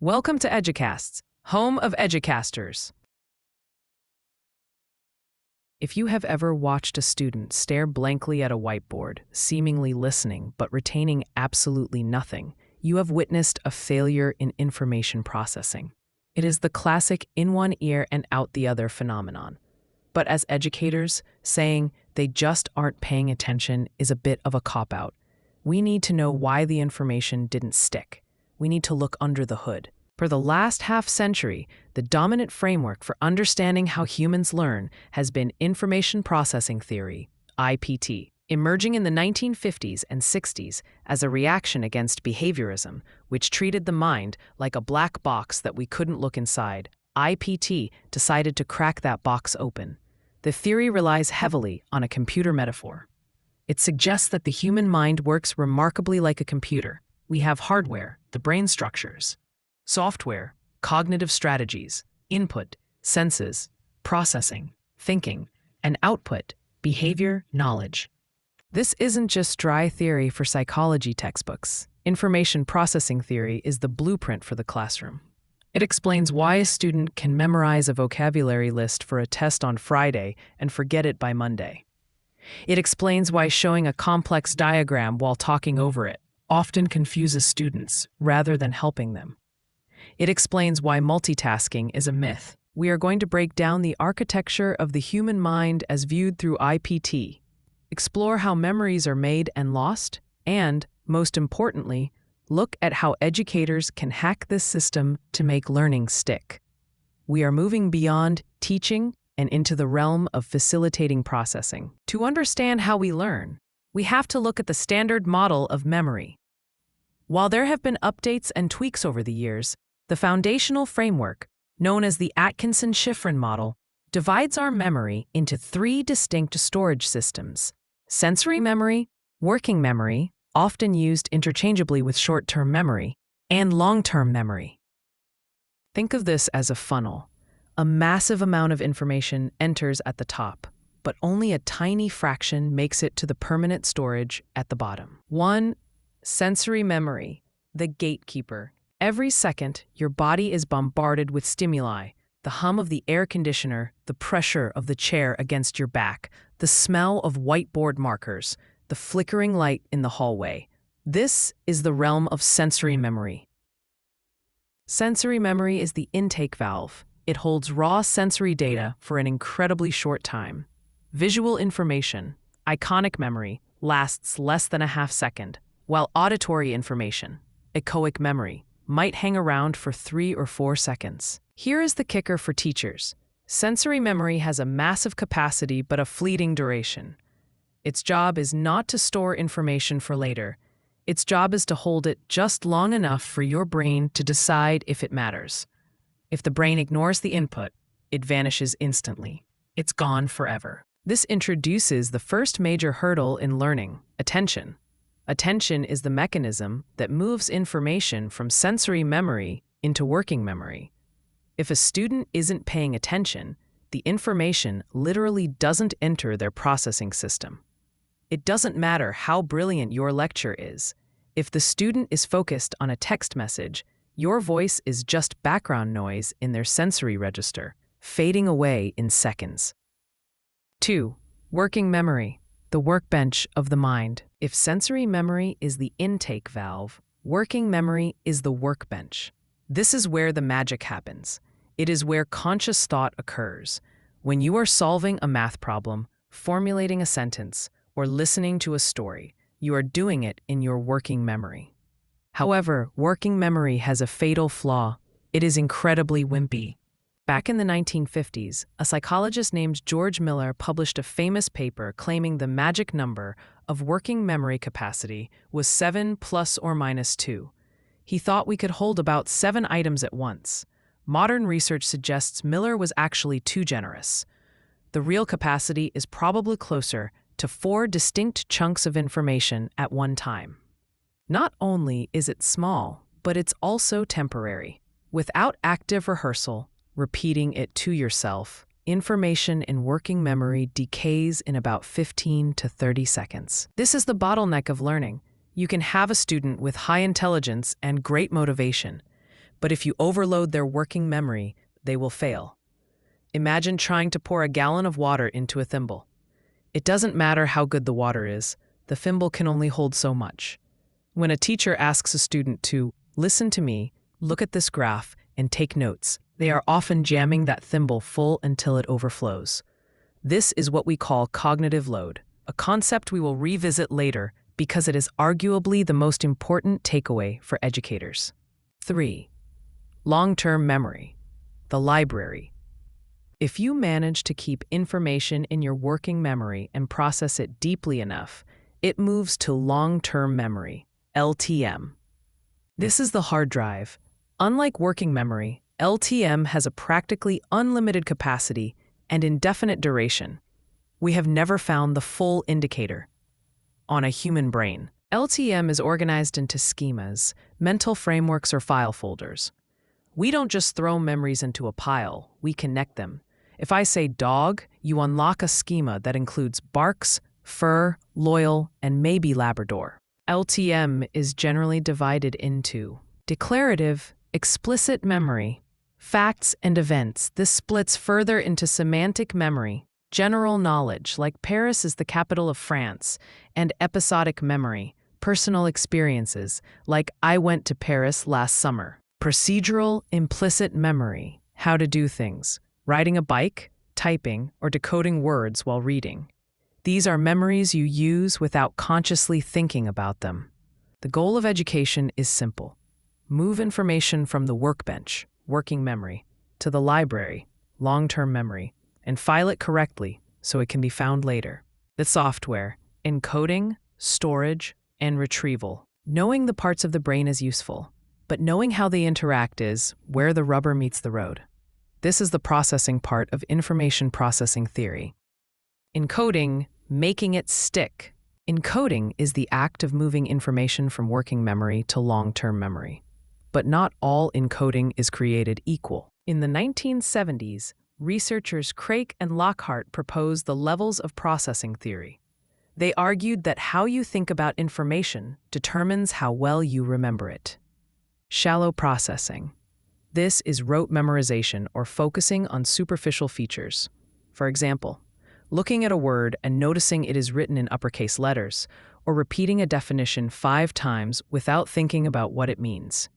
Welcome to EduCasts, home of EduCasters. If you have ever watched a student stare blankly at a whiteboard, seemingly listening but retaining absolutely nothing, you have witnessed a failure in information processing. It is the classic in one ear and out the other phenomenon. But as educators, saying they just aren't paying attention is a bit of a cop-out. We need to know why the information didn't stick. We need to look under the hood. For the last half-century, the dominant framework for understanding how humans learn has been information processing theory, IPT, emerging in the 1950s and 60s as a reaction against behaviorism, which treated the mind like a black box that we couldn't look inside. IPT decided to crack that box open. The theory relies heavily on a computer metaphor. It suggests that the human mind works remarkably like a computer. We have hardware, the brain structures, software, cognitive strategies, input, senses, processing, thinking, and output, behavior, knowledge. This isn't just dry theory for psychology textbooks. Information processing theory is the blueprint for the classroom. It explains why a student can memorize a vocabulary list for a test on Friday and forget it by Monday. It explains why showing a complex diagram while talking over it often confuses students rather than helping them. It explains why multitasking is a myth. We are going to break down the architecture of the human mind as viewed through IPT, explore how memories are made and lost, and, most importantly, look at how educators can hack this system to make learning stick. We are moving beyond teaching and into the realm of facilitating processing. To understand how we learn, we have to look at the standard model of memory. While there have been updates and tweaks over the years, the foundational framework, known as the Atkinson-Shiffrin model, divides our memory into three distinct storage systems: sensory memory, working memory, often used interchangeably with short-term memory, and long-term memory. Think of this as a funnel. A massive amount of information enters at the top, but only a tiny fraction makes it to the permanent storage at the bottom. 1. Sensory memory, the gatekeeper. Every second, your body is bombarded with stimuli: the hum of the air conditioner, the pressure of the chair against your back, the smell of whiteboard markers, the flickering light in the hallway. This is the realm of sensory memory. Sensory memory is the intake valve. It holds raw sensory data for an incredibly short time. Visual information, iconic memory, lasts less than a half second, while auditory information, echoic memory, might hang around for 3 or 4 seconds. Here is the kicker for teachers. Sensory memory has a massive capacity but a fleeting duration. Its job is not to store information for later. Its job is to hold it just long enough for your brain to decide if it matters. If the brain ignores the input, it vanishes instantly. It's gone forever. This introduces the first major hurdle in learning: attention. Attention is the mechanism that moves information from sensory memory into working memory. If a student isn't paying attention, the information literally doesn't enter their processing system. It doesn't matter how brilliant your lecture is. If the student is focused on a text message, your voice is just background noise in their sensory register, fading away in seconds. 2. Working memory, the workbench of the mind. If sensory memory is the intake valve, working memory is the workbench. This is where the magic happens. It is where conscious thought occurs. When you are solving a math problem, formulating a sentence, or listening to a story, you are doing it in your working memory. However, working memory has a fatal flaw. It is incredibly wimpy. Back in the 1950s, a psychologist named George Miller published a famous paper claiming the magic number of working memory capacity was 7 ± 2. He thought we could hold about 7 items at once. Modern research suggests Miller was actually too generous. The real capacity is probably closer to 4 distinct chunks of information at one time. Not only is it small, but it's also temporary. Without active rehearsal, repeating it to yourself, information in working memory decays in about 15 to 30 seconds. This is the bottleneck of learning. You can have a student with high intelligence and great motivation, But if you overload their working memory, they will fail. Imagine trying to pour a gallon of water into a thimble. It doesn't matter how good the water is, the thimble can only hold so much. When a teacher asks a student to listen to me, look at this graph, and take notes, they are often jamming that thimble full until it overflows. This is what we call cognitive load, a concept we will revisit later because it is arguably the most important takeaway for educators. 3. Long-term memory, the library. If you manage to keep information in your working memory and process it deeply enough, it moves to long-term memory, LTM. This is the hard drive. Unlike working memory, LTM has a practically unlimited capacity and indefinite duration. We have never found the full indicator on a human brain. LTM is organized into schemas, mental frameworks, or file folders. We don't just throw memories into a pile, we connect them. If I say dog, you unlock a schema that includes barks, fur, loyal, and maybe Labrador. LTM is generally divided into declarative, explicit memory, facts and events. This splits further into semantic memory, general knowledge, like Paris is the capital of France, and episodic memory, personal experiences, like I went to Paris last summer. Procedural, implicit memory, how to do things, riding a bike, typing, or decoding words while reading. These are memories you use without consciously thinking about them. The goal of education is simple. Move information from the workbench, working memory, to the library, long-term memory, and file it correctly so it can be found later. The software, encoding, storage, and retrieval. Knowing the parts of the brain is useful, but knowing how they interact is where the rubber meets the road. This is the processing part of information processing theory. Encoding, making it stick. Encoding is the act of moving information from working memory to long-term memory. But not all encoding is created equal. In the 1970s, researchers Craik and Lockhart proposed the levels of processing theory. They argued that how you think about information determines how well you remember it. Shallow processing. This is rote memorization or focusing on superficial features. For example, looking at a word and noticing it is written in uppercase letters, or repeating a definition 5 times without thinking about what it means.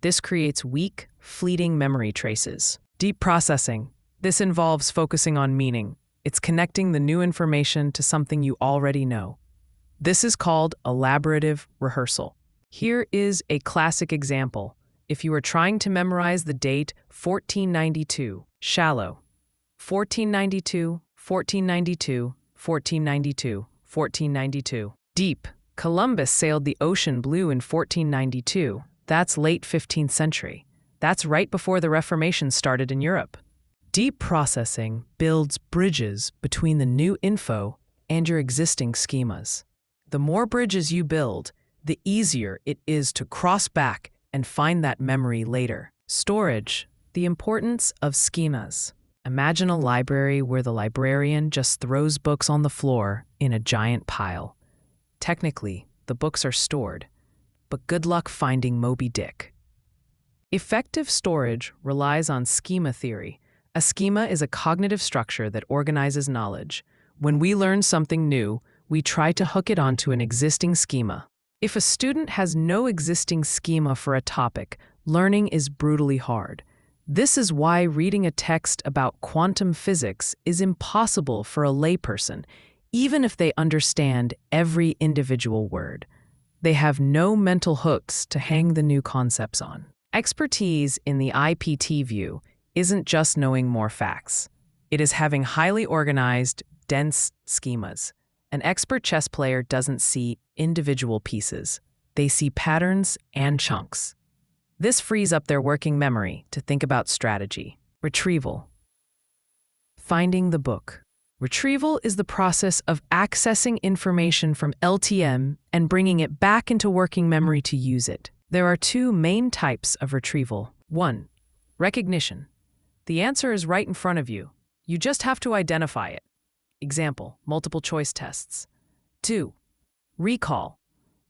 This creates weak, fleeting memory traces. Deep processing. This involves focusing on meaning. It's connecting the new information to something you already know. This is called elaborative rehearsal. Here is a classic example. If you are trying to memorize the date 1492, shallow. 1492, 1492, 1492, 1492. Deep. Columbus sailed the ocean blue in 1492. That's late 15th century. That's right before the Reformation started in Europe. Deep processing builds bridges between the new info and your existing schemas. The more bridges you build, the easier it is to cross back and find that memory later. Storage. The importance of schemas. Imagine a library where the librarian just throws books on the floor in a giant pile. Technically, the books are stored, but good luck finding Moby Dick. Effective storage relies on schema theory. A schema is a cognitive structure that organizes knowledge. When we learn something new, we try to hook it onto an existing schema. If a student has no existing schema for a topic, learning is brutally hard. This is why reading a text about quantum physics is impossible for a layperson, even if they understand every individual word. They have no mental hooks to hang the new concepts on. Expertise in the IPT view isn't just knowing more facts. It is having highly organized, dense schemas. An expert chess player doesn't see individual pieces. They see patterns and chunks. This frees up their working memory to think about strategy. Retrieval. Finding the book. Retrieval is the process of accessing information from LTM and bringing it back into working memory to use it. There are 2 main types of retrieval. 1. Recognition. The answer is right in front of you. You just have to identify it. Example, multiple choice tests. 2. Recall.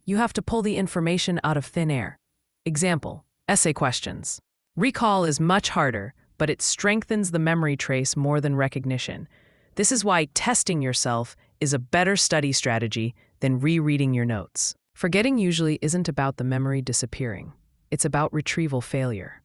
You have to pull the information out of thin air. Example, essay questions. Recall is much harder, but it strengthens the memory trace more than recognition. This is why testing yourself is a better study strategy than rereading your notes. Forgetting usually isn't about the memory disappearing. It's about retrieval failure.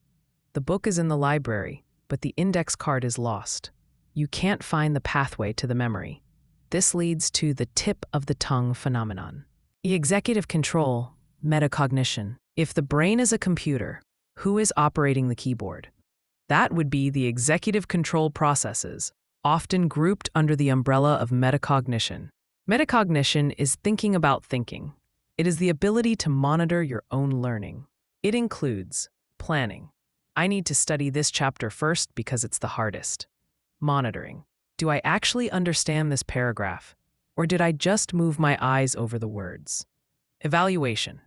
The book is in the library, but the index card is lost. You can't find the pathway to the memory. This leads to the tip of the tongue phenomenon. Executive control, metacognition. If the brain is a computer, who is operating the keyboard? That would be the executive control processes, often grouped under the umbrella of metacognition. Metacognition is thinking about thinking. It is the ability to monitor your own learning. It includes planning. I need to study this chapter first because it's the hardest. Monitoring. Do I actually understand this paragraph, or did I just move my eyes over the words? Evaluation.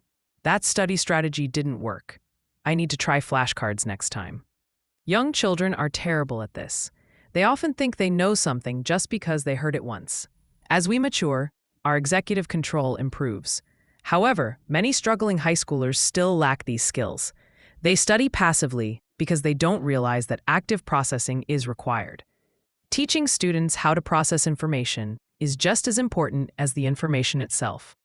That study strategy didn't work. I need to try flashcards next time. Young children are terrible at this. They often think they know something just because they heard it once. As we mature, our executive control improves. However, many struggling high schoolers still lack these skills. They study passively because they don't realize that active processing is required. Teaching students how to process information is just as important as the information itself.